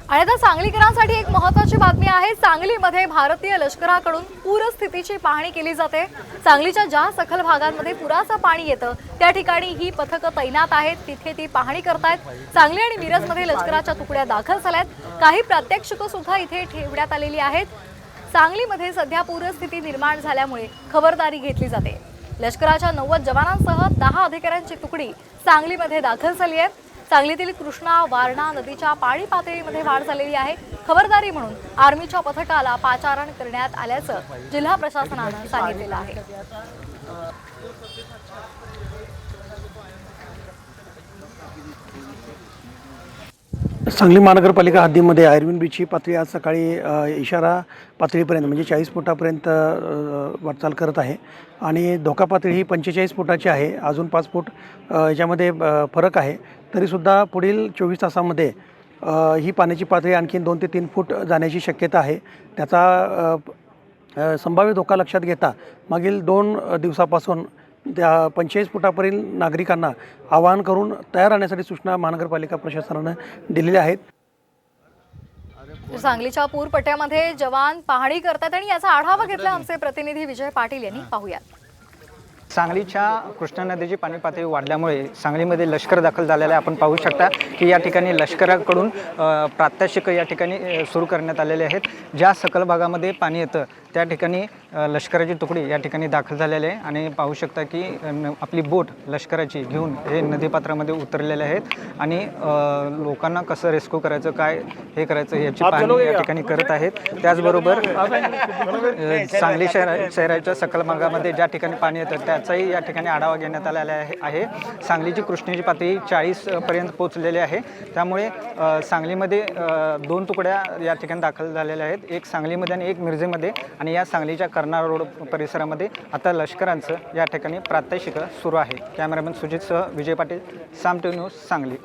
आणि आता सांगलीकरांसाठी एक महत्त्वाची बातमी आहे। सांगलीमध्ये भारतीय लष्कराकडून पूरस्थितीची पाहणी केली जाते। सांगलीच्या ज्या सखल भागांमध्ये पुराचं पाणी येतं त्या ठिकाणी ही पथकं तैनात आहेत, तिथे ती पाहणी करतायत। सांगली आणि मिरजमध्ये लष्कराच्या तुकड्या दाखल झाल्यात, काही प्रात्यक्षिकं सुद्धा इथे ठेवण्यात आलेली आहेत। सांगलीमध्ये सध्या पूरस्थिती निर्माण झाल्यामुळे खबरदारी घेतली जाते। लष्कराच्या 90 जवानांसह 10 अधिकाऱ्यांची तुकडी सांगलीमध्ये दाखल झाली आहे। सांगलीतील कृष्णा वारणा नदीच्या पाणी पातळीमध्ये वाढ झालेली आहे। खबरदारी म्हणून आर्मीच्या पथकाला पाचारण करण्यात आल्याचं जिल्हा प्रशासनानं सांगितलेलं आहे। सांगली महानगरपालिका हद्दीमध्ये आयर्विन बीचची पातळी आज सकाळी इशारा पातळीपर्यंत म्हणजे 40 फुटापर्यंत वाटचाल करत आहे आणि धोका पातळी ही 45 फुटाची आहे। अजून 5 फूट याच्यामध्ये फरक आहे। तरीसुद्धा पुढील 24 तासामध्ये ही पाण्याची पातळी आणखी 2 ते 3 फूट जाण्याची शक्यता आहे। त्याचा संभाव्य धोका लक्षात घेता मागील 2 दिवसापासून त्या 45 फुटापर्यंत नागरिकांना आवाहन करून तयार राहण्यासाठी सूचना महानगरपालिका प्रशासनानं दिलेल्या आहेत। सांगलीच्या पूरपट्ट्यामध्ये जवान पाहणी करतात आणि याचा आढावा घेतला आमचे प्रतिनिधी विजय पाटील यांनी। पाहूयात। सांगलीच्या कृष्णा नदीची पाणी पातळी वाढल्यामुळे सांगलीमध्ये लष्कर दाखल झालेलं आहे। आपण पाहू शकता की या ठिकाणी लष्कराकडून प्रात्यक्षिक या ठिकाणी सुरू करण्यात आलेले आहेत। ज्या सकल भागामध्ये पाणी येतं त्या ठिकाणी लष्कराची तुकडी या ठिकाणी दाखल झालेली आहे आणि पाहू शकता की आपली बोट लष्कराची घेऊन हे नदीपात्रामध्ये उतरलेले आहेत आणि लोकांना कसं रेस्क्यू करायचं, काय हे करायचं याची पाहणी या ठिकाणी करत आहेत। त्याचबरोबर सांगली शहराच्या सकल भागामध्ये ज्या ठिकाणी पाणी येतं त्याचाही या ठिकाणी आढावा घेण्यात आलेला आहे। सांगलीची कृष्णेची पातळी 40 पर्यंत पोहोचलेली आहे। त्यामुळे सांगलीमध्ये 2 तुकड्या या ठिकाणी दाखल झालेल्या आहेत, एक सांगलीमध्ये आणि एक मिरजेमध्ये। आणि या सांगलीच्या कर्नाळ रोड परिसरामध्ये आता लष्करांचं या ठिकाणी प्रात्यक्षिक सुरू आहे। कॅमेरामॅन सुजितसह विजय पाटील, साम टीव्ही न्यूज, सांगली।